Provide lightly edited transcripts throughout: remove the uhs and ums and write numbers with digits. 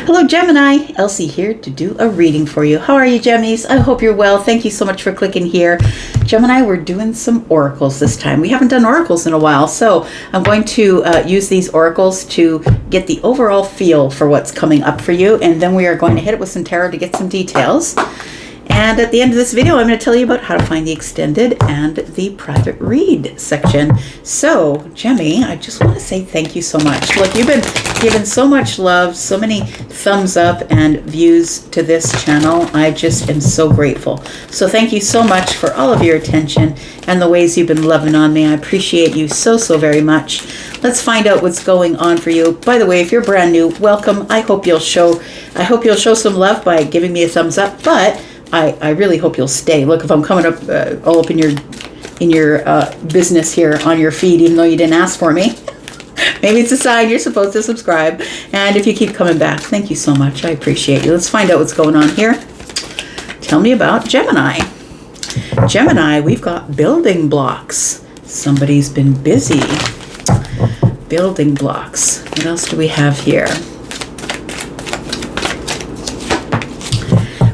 Hello Gemini, Elsie here to do a reading for you. How are you, Gemmies? I hope you're well. Thank you so much for clicking here. Gemini, we're doing some oracles this time. We haven't done oracles in a while, so I'm going to use these oracles to get the overall feel for what's coming up for you, and then we are going to hit it with some tarot to get some details. And at the end of this video, I'm going to tell you about how to find the extended and the private read section. So, Gemmy, I just want to say thank you so much. Look, you've been given so much love, so many thumbs up and views to this channel. I just am so grateful. So thank you so much for all of your attention and the ways you've been loving on me. I appreciate you so very much. Let's find out what's going on for you. By the way, if you're brand new, welcome. I hope you'll show some love by giving me a thumbs up, but I really hope you'll stay. Look, if I'm coming up all up in your business here on your feed, even though you didn't ask for me, maybe it's a sign you're supposed to subscribe. And if you keep coming back, thank you so much. I appreciate you. Let's find out what's going on here. Tell me about Gemini. Gemini, we've got building blocks. Somebody's been busy. Building blocks. What else do we have here?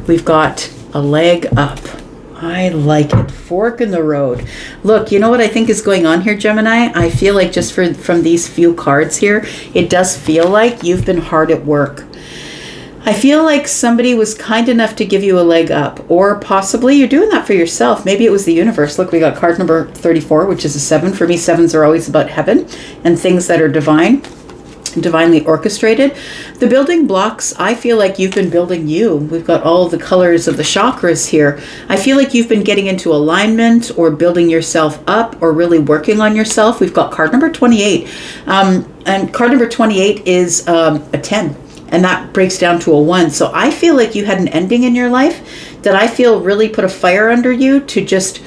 We've got a leg up. I like it. Fork in the road. Look, you know what I think is going on here, Gemini? I feel like just from these few cards here, it does feel like you've been hard at work. I feel like somebody was kind enough to give you a leg up, or possibly you're doing that for yourself. Maybe it was the universe. Look, we got card number 34, which is a 7. For me, 7s are always about heaven and things that are divinely orchestrated. The building blocks, I feel like you've been building you. We've got all the colors of the chakras here. I feel like you've been getting into alignment or building yourself up or really working on yourself. We've got card number 28. And card number 28 is a 10. And that breaks down to a 1. So I feel like you had an ending in your life that I feel really put a fire under you to just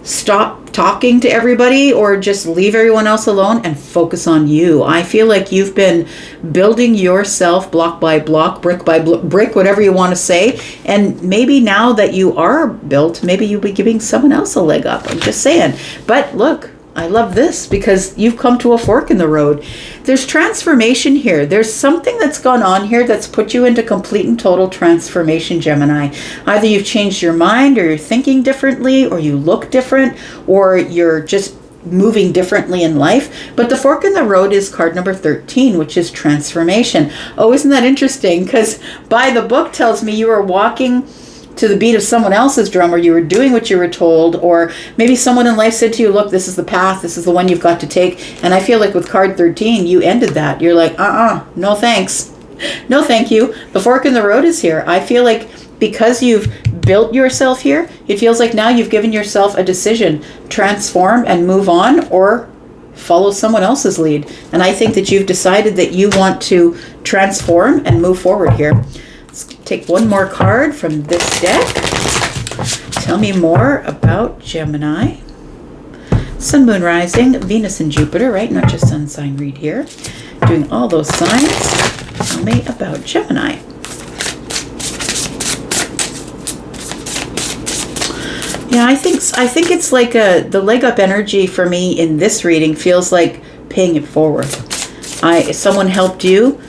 stop talking to everybody or just leave everyone else alone and focus on you. I feel like you've been building yourself block by block, brick by brick, whatever you want to say. And maybe now that you are built, maybe you'll be giving someone else a leg up. I'm just saying. But look, I love this because you've come to a fork in the road. There's transformation here. There's something that's gone on here that's put you into complete and total transformation, Gemini. Either you've changed your mind, or you're thinking differently, or you look different, or you're just moving differently in life. But the fork in the road is card number 13, which is transformation. Oh, isn't that interesting? Because by the book tells me you are walking to the beat of someone else's drum, or you were doing what you were told, or maybe someone in life said to you, look, this is the path, this is the one you've got to take. And I feel like with card 13, you ended that. You're like, no thanks. No thank you. The fork in the road is here. I feel like because you've built yourself here, it feels like now you've given yourself a decision. Transform and move on, or follow someone else's lead. And I think that you've decided that you want to transform and move forward here. Let's take one more card from this deck. Tell me more about Gemini. Sun, Moon, Rising, Venus, and Jupiter, right? Not just sun sign read here. Doing all those signs. Tell me about Gemini. Yeah, I think it's like the leg up energy for me in this reading feels like paying it forward. Someone helped you,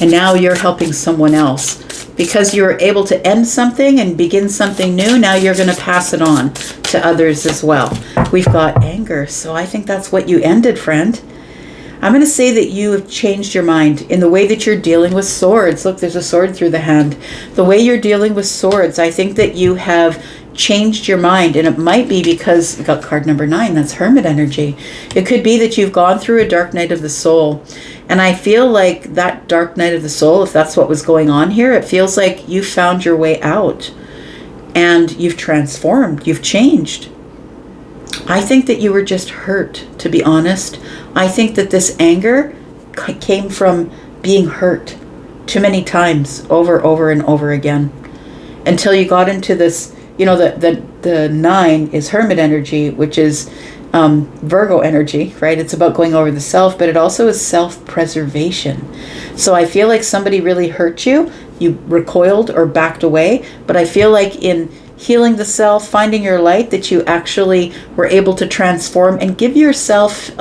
and now you're helping someone else. Because you're able to end something and begin something new, now you're going to pass it on to others as well. We've got anger, so I think that's what you ended, friend. I'm going to say that you have changed your mind in the way that you're dealing with swords. Look, there's a sword through the hand. The way you're dealing with swords, I think that you have changed your mind, and it might be because we got card number 9, that's hermit energy. It could be that you've gone through a dark night of the soul, and I feel like that dark night of the soul, if that's what was going on here, it feels like you found your way out and you've transformed, you've changed. I think that you were just hurt, to be honest. I think that this anger came from being hurt too many times, over and over again, until you got into this. You know, the 9 is hermit energy, which is Virgo energy, right? It's about going over the self, but it also is self-preservation. So I feel like somebody really hurt you. You recoiled or backed away. But I feel like in healing the self, finding your light, that you actually were able to transform and give yourself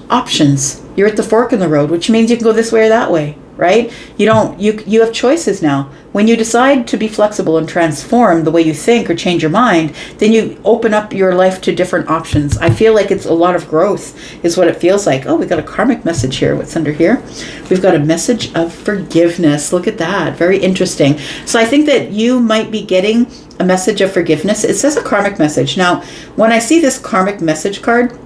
options. You're at the fork in the road, which means you can go this way or that way. right? You have choices now. When you decide to be flexible and transform the way you think or change your mind, then you open up your life to different options. I feel like it's a lot of growth is what it feels like. Oh, we got a karmic message here. What's under here? We've got a message of forgiveness. Look at that. Very interesting. So I think that you might be getting a message of forgiveness. It says a karmic message. Now, when I see this karmic message card,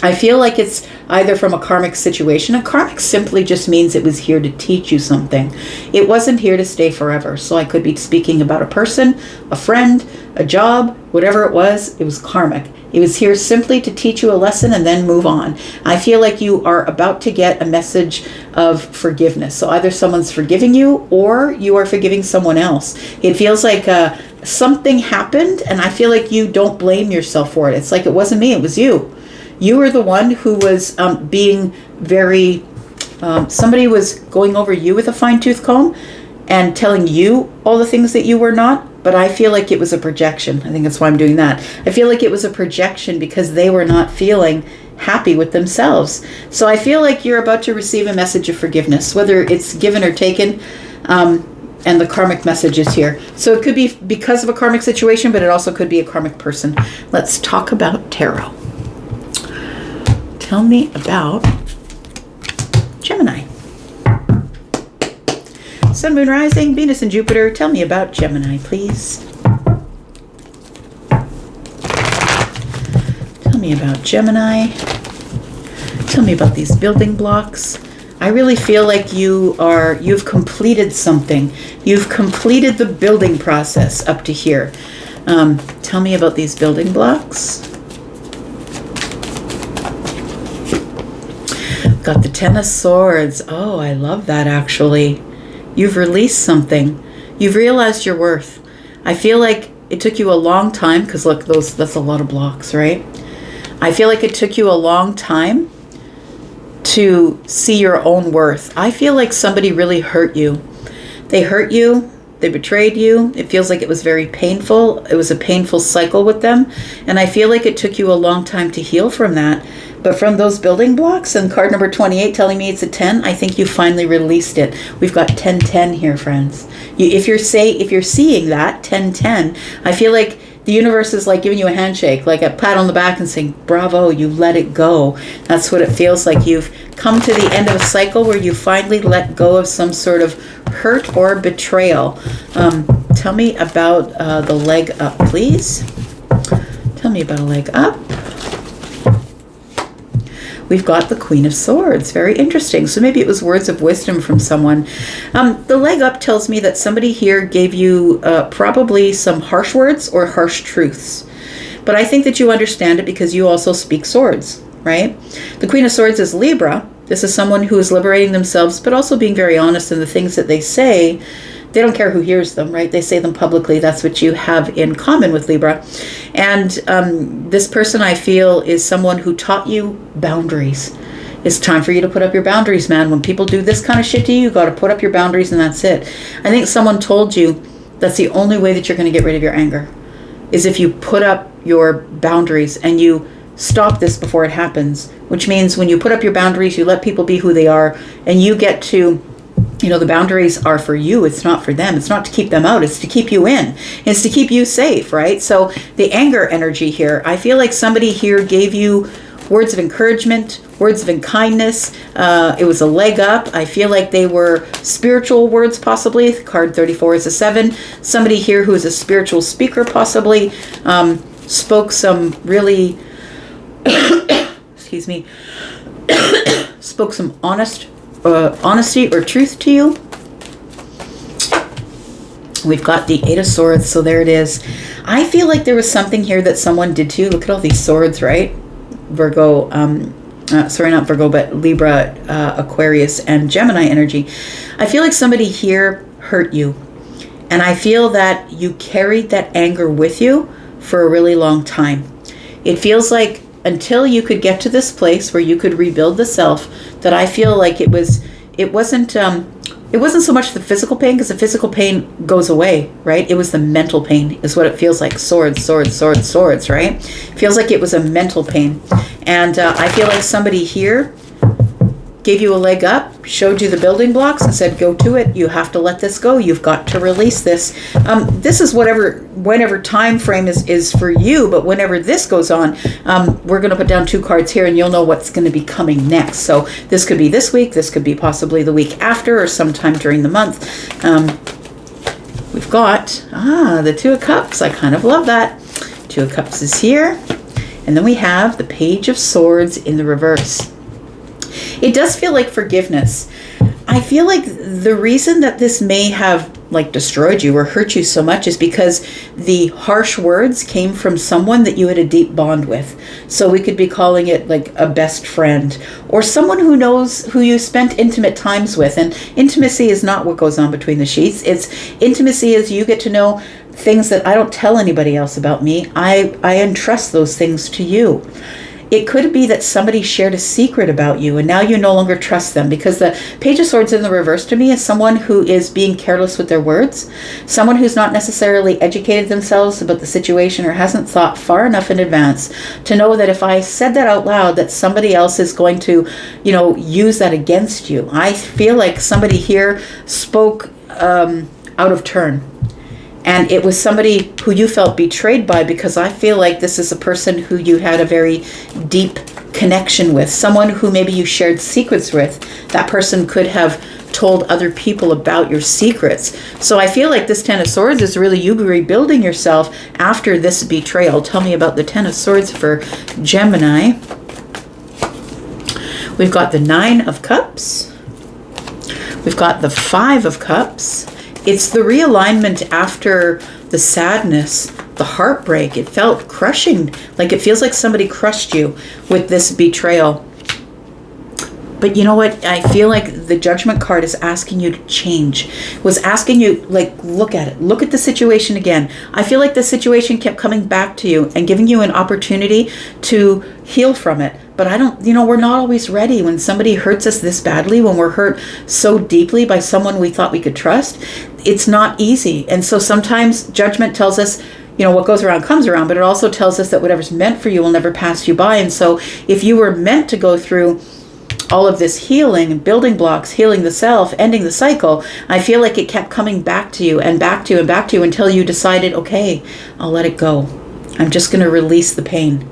I feel like it's either from a karmic situation. A karmic simply just means it was here to teach you something. It wasn't here to stay forever. So I could be speaking about a person, a friend, a job, whatever it was karmic. It was here simply to teach you a lesson and then move on. I feel like you are about to get a message of forgiveness. So either someone's forgiving you or you are forgiving someone else. It feels like something happened and I feel like you don't blame yourself for it. It's like it wasn't me, it was you. You were the one who was being very, somebody was going over you with a fine-tooth comb and telling you all the things that you were not. But I feel like it was a projection. I think that's why I'm doing that. I feel like it was a projection because they were not feeling happy with themselves. So I feel like you're about to receive a message of forgiveness, whether it's given or taken. And the karmic message is here. So it could be because of a karmic situation, but it also could be a karmic person. Let's talk about tarot. Tell me about Gemini. Sun, Moon, Rising, Venus, and Jupiter. Tell me about Gemini, please. Tell me about Gemini. Tell me about these building blocks. I really feel like you've completed something. You've completed the building process up to here. Tell me about these building blocks. Got the Ten of Swords. Oh, I love that actually. You've released something. You've realized your worth. I feel like it took you a long time, because look, that's a lot of blocks, right? I feel like it took you a long time to see your own worth. I feel like somebody really hurt you. They hurt you. They betrayed you. It feels like it was very painful. It was a painful cycle with them. And I feel like it took you a long time to heal from that. But from those building blocks and card number 28 telling me it's a 10, I think you finally released it. We've got 10-10 here, friends. If you're seeing that 10-10, I feel like the universe is like giving you a handshake, like a pat on the back and saying, bravo, you let it go. That's what it feels like. You've come to the end of a cycle where you finally let go of some sort of hurt or betrayal. Tell me about the leg up, please. Tell me about a leg up. We've got the Queen of Swords. Very interesting. So maybe it was words of wisdom from someone. The leg up tells me that somebody here gave you probably some harsh words or harsh truths. But I think that you understand it because you also speak swords, right? The Queen of Swords is Libra. This is someone who is liberating themselves, but also being very honest in the things that they say. They don't care who hears them, right? They say them publicly. That's what you have in common with Libra. And this person, I feel, is someone who taught you boundaries. It's time for you to put up your boundaries, man. When people do this kind of shit to you, you got to put up your boundaries and that's it. I think someone told you that's the only way that you're going to get rid of your anger is if you put up your boundaries and you stop this before it happens, which means when you put up your boundaries, you let people be who they are and you get to, the boundaries are for you. It's not for them. It's not to keep them out. It's to keep you in. It's to keep you safe, right? So the anger energy here, I feel like somebody here gave you words of encouragement, words of kindness. It was a leg up. I feel like they were spiritual words possibly. Card 34 is a 7. Somebody here who is a spiritual speaker possibly spoke some really, excuse me, spoke some honesty or truth to you. We've got the 8 of Swords, so there it is. I feel like there was something here that someone did to you. Look at all these swords, right? Virgo, sorry, not Virgo, but Libra, Aquarius, and Gemini energy. I feel like somebody here hurt you. And I feel that you carried that anger with you for a really long time. It feels like until you could get to this place where you could rebuild the self, that I feel like it wasn't so much the physical pain, because the physical pain goes away, right? It was the mental pain is what it feels like. Swords, swords, swords, swords, right? It feels like it was a mental pain. And I feel like somebody here gave you a leg up, showed you the building blocks and said, go to it. You have to let this go. You've got to release this. This is whenever time frame is for you, but whenever this goes on, we're going to put down 2 cards here and you'll know what's going to be coming next. So this could be this week, this could be possibly the week after or sometime during the month. We've got, the 2 of Cups. I kind of love that. 2 of Cups is here. And then we have the Page of Swords in the reverse. It does feel like forgiveness. I feel like the reason that this may have like destroyed you or hurt you so much is because the harsh words came from someone that you had a deep bond with. So we could be calling it like a best friend or someone who knows who you spent intimate times with. And intimacy is not what goes on between the sheets. It's intimacy is you get to know things that I don't tell anybody else about me. I entrust those things to you. It could be that somebody shared a secret about you and now you no longer trust them, because the Page of Swords in the reverse to me is someone who is being careless with their words, someone who's not necessarily educated themselves about the situation or hasn't thought far enough in advance to know that if I said that out loud, that somebody else is going to, use that against you. I feel like somebody here spoke out of turn. And it was somebody who you felt betrayed by, because I feel like this is a person who you had a very deep connection with, someone who maybe you shared secrets with. That person could have told other people about your secrets. So I feel like this 10 of Swords is really you rebuilding yourself after this betrayal. Tell me about the 10 of Swords for Gemini. We've got the 9 of Cups. We've got the 5 of Cups. It's the realignment after the sadness, the heartbreak. It felt crushing, like it feels like somebody crushed you with this betrayal. But you know what? I feel like the Judgment card is asking you to change. Was asking you, like, look at it. Look at the situation again. I feel like the situation kept coming back to you and giving you an opportunity to heal from it. But I don't, we're not always ready when somebody hurts us this badly, when we're hurt so deeply by someone we thought we could trust. It's not easy. And so sometimes Judgment tells us, what goes around comes around, but it also tells us that whatever's meant for you will never pass you by. And so if you were meant to go through all of this healing, building blocks, healing the self, ending the cycle, I feel like it kept coming back to you and back to you and back to you until you decided, okay, I'll let it go. I'm just going to release the pain.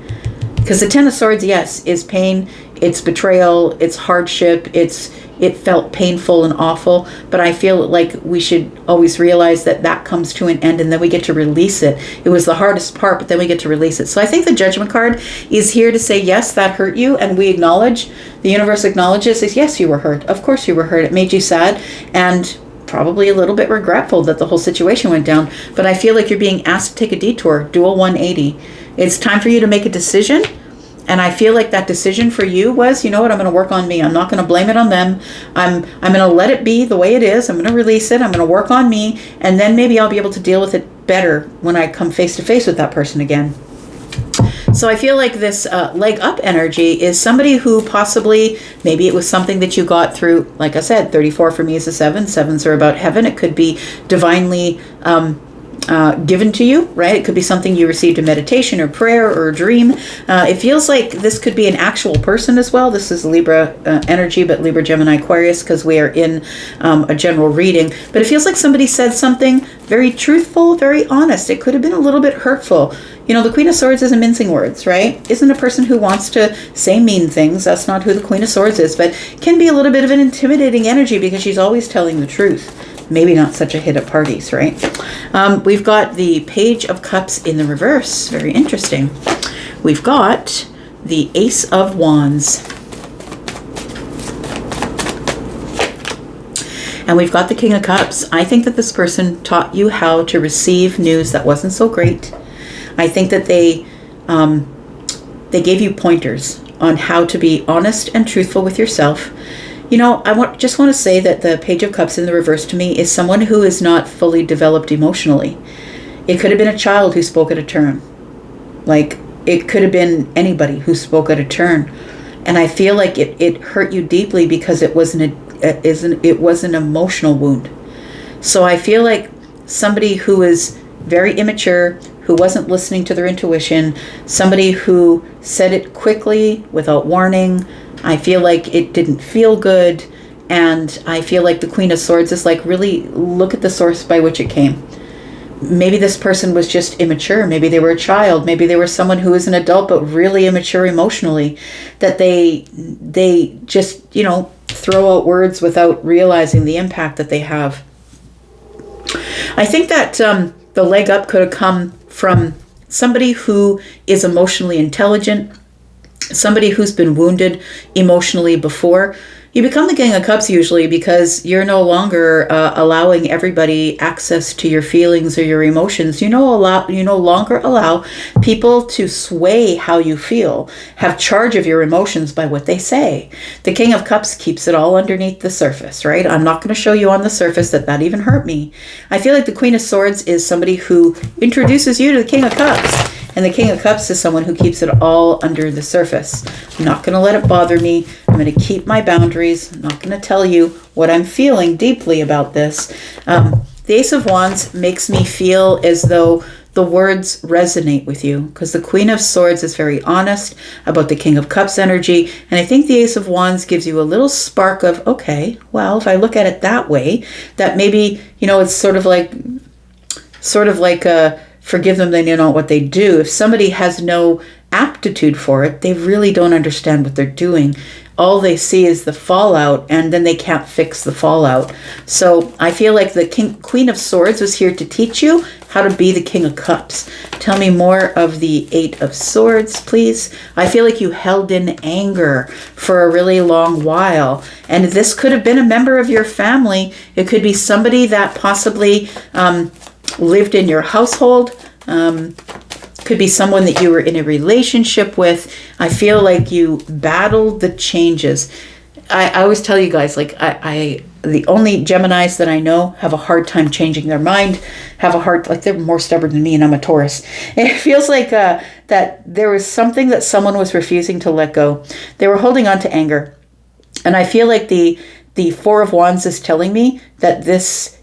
Because the 10 of Swords, yes, is pain, it's betrayal, it's hardship, it felt painful and awful, but I feel like we should always realize that that comes to an end and then we get to release it. It was the hardest part, but then we get to release it. So I think the Judgment card is here to say, yes, that hurt you, and we acknowledge, the universe acknowledges, is yes, you were hurt. Of course you were hurt. It made you sad and probably a little bit regretful that the whole situation went down, but I feel like you're being asked to take a detour, do a 180. It's time for you to make a decision. And I feel like that decision for you was, I'm going to work on me. I'm not going to blame it on them. I'm going to let it be the way it is. I'm going to release it. I'm going to work on me. And then maybe I'll be able to deal with it better when I come face to face with that person again. So I feel like this leg up energy is somebody who possibly, maybe it was something that you got through, like I said, 34 for me is a 7. 7s are about heaven. It could be divinely given to you, right? It could be something you received in meditation or prayer or a dream. It feels like this could be an actual person as well. This is Libra energy, but Libra, Gemini, Aquarius, because we are in a general reading. But it feels like somebody said something very truthful, very honest. It could have been a little bit hurtful. The Queen of Swords isn't mincing words, right? Isn't a person who wants to say mean things. That's not who the Queen of Swords is, but can be a little bit of an intimidating energy because she's always telling the truth. Maybe not such a hit at parties, right? We've got the Page of Cups in the reverse. Very interesting. We've got the Ace of Wands. And we've got the King of Cups. I think that this person taught you how to receive news that wasn't so great. I think that they gave you pointers on how to be honest and truthful with yourself. I just want to say that the Page of Cups in the reverse to me is someone who is not fully developed emotionally. It could have been a child who spoke at a turn. Like, it could have been anybody who spoke at a turn. And I feel like it hurt you deeply because it was an emotional wound. So I feel like somebody who is very immature, who wasn't listening to their intuition, somebody who said it quickly without warning, I feel like it didn't feel good. And I feel like the Queen of Swords is like, really look at the source by which it came. Maybe this person was just immature. Maybe they were a child. Maybe they were someone who is an adult but really immature emotionally, that they just, throw out words without realizing the impact that they have. I think that the leg up could have come from somebody who is emotionally intelligent, somebody who's been wounded emotionally before. You become the King of Cups usually because you're no longer allowing everybody access to your feelings or your emotions. You no longer allow people to sway how you feel, have charge of your emotions by what they say. The King of Cups keeps it all underneath the surface, right? I'm not going to show you on the surface that even hurt me. I feel like the Queen of Swords is somebody who introduces you to the King of Cups. And the King of Cups is someone who keeps it all under the surface. I'm not going to let it bother me. I'm going to keep my boundaries. I'm not going to tell you what I'm feeling deeply about this. The Ace of Wands makes me feel as though the words resonate with you, because the Queen of Swords is very honest about the King of Cups energy. And I think the Ace of Wands gives you a little spark of, okay, well, if I look at it that way, that maybe, it's sort of like a forgive them, they know not what they do. If somebody has no aptitude for it, they really don't understand what they're doing. All they see is the fallout, and then they can't fix the fallout. So I feel like the Queen of Swords was here to teach you how to be the King of Cups. Tell me more of the Eight of Swords, please. I feel like you held in anger for a really long while, and this could have been a member of your family. It could be somebody that possibly lived in your household, could be someone that you were in a relationship with. I feel like you battled the changes. I always tell you guys, like, the only Geminis that I know have a hard time changing their mind, they're more stubborn than me, and I'm a Taurus. And it feels like that there was something that someone was refusing to let go. They were holding on to anger. And I feel like the Four of Wands is telling me that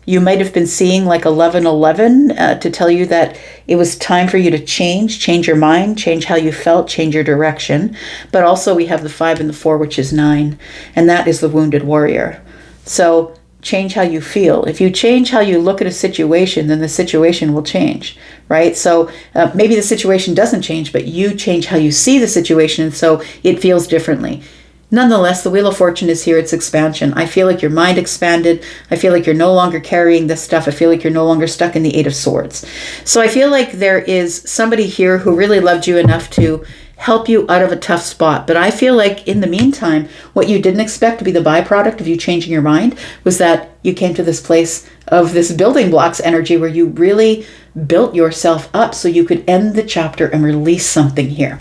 you might have been seeing like 11:11 to tell you that it was time for you to change your mind, change how you felt, change your direction. But also we have the 5 and the 4, which is 9, and that is the wounded warrior. So change how you feel. If you change how you look at a situation, then the situation will change, right? So maybe the situation doesn't change, but you change how you see the situation, and so it feels differently. Nonetheless, the Wheel of Fortune is here. It's expansion. I feel like your mind expanded. I feel like you're no longer carrying this stuff. I feel like you're no longer stuck in the Eight of Swords. So I feel like there is somebody here who really loved you enough to help you out of a tough spot. But I feel like in the meantime, what you didn't expect to be the byproduct of you changing your mind was that you came to this place of this building blocks energy where you really built yourself up so you could end the chapter and release something here.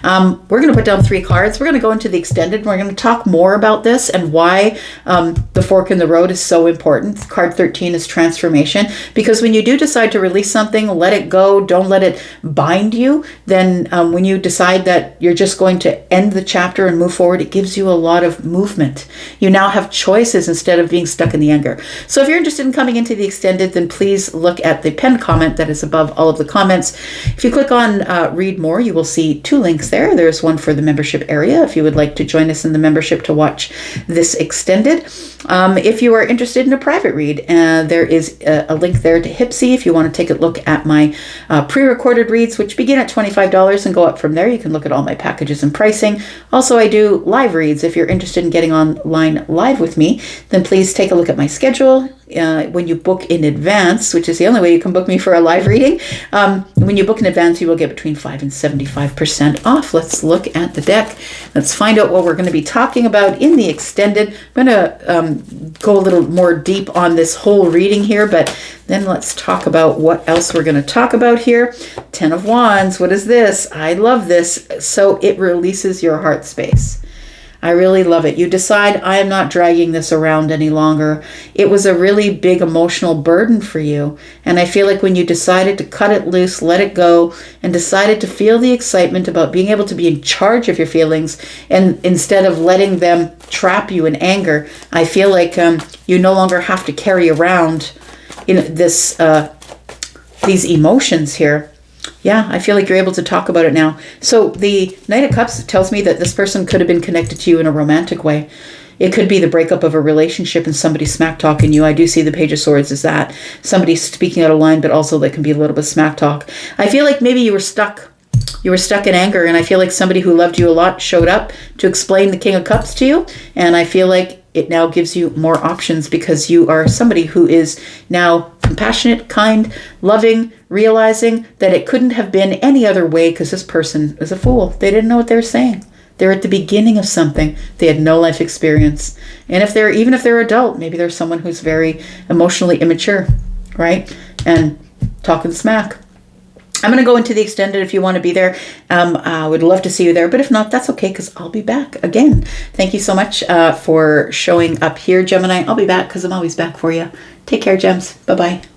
We're going to put down 3 cards. We're going to go into the extended. We're going to talk more about this and why the fork in the road is so important. Card 13 is transformation, because when you do decide to release something, let it go, don't let it bind you, then when you decide that you're just going to end the chapter and move forward, it gives you a lot of movement. You now have choices instead of being stuck in the anger. So if you're interested in coming into the extended, then please look at the pinned comment that is above all of the comments. If you click on read more, you will see 2 links there. There's one for the membership area if you would like to join us in the membership to watch this extended. If you are interested in a private read, there is a link there to Hypsee if you want to take a look at my pre-recorded reads, which begin at $25 and go up from there. You can look at all my packages and pricing. Also, I do live reads. If you're interested in getting online live with me, then please take a look at my schedule. When you book in advance, which is the only way you can book me for a live reading, when you book in advance, you will get between 5 and 75% off. Let's look at the deck. Let's find out what we're going to be talking about in the extended. I'm going to go a little more deep on this whole reading here, but then let's talk about what else we're going to talk about here. 10 of Wands. What is this? I love this. So it releases your heart space. I really love it. You decide, I am not dragging this around any longer. It was a really big emotional burden for you. And I feel like when you decided to cut it loose, let it go, and decided to feel the excitement about being able to be in charge of your feelings, and instead of letting them trap you in anger, I feel like you no longer have to carry around these emotions here. Yeah, I feel like you're able to talk about it now. So the Knight of Cups tells me that this person could have been connected to you in a romantic way. It could be the breakup of a relationship and somebody smack talking you. I do see the Page of Swords as that. Somebody speaking out of line, but also that can be a little bit smack talk. I feel like maybe you were stuck. You were stuck in anger, and I feel like somebody who loved you a lot showed up to explain the King of Cups to you, and I feel like it now gives you more options because you are somebody who is now compassionate, kind, loving, realizing that it couldn't have been any other way because this person is a fool. They didn't know what they were saying. They're at the beginning of something. They had no life experience. And even if they're adult, maybe they're someone who's very emotionally immature, right? And talking smack. I'm going to go into the extended if you want to be there. I would love to see you there. But if not, that's okay because I'll be back again. Thank you so much for showing up here, Gemini. I'll be back because I'm always back for you. Take care, Gems. Bye-bye.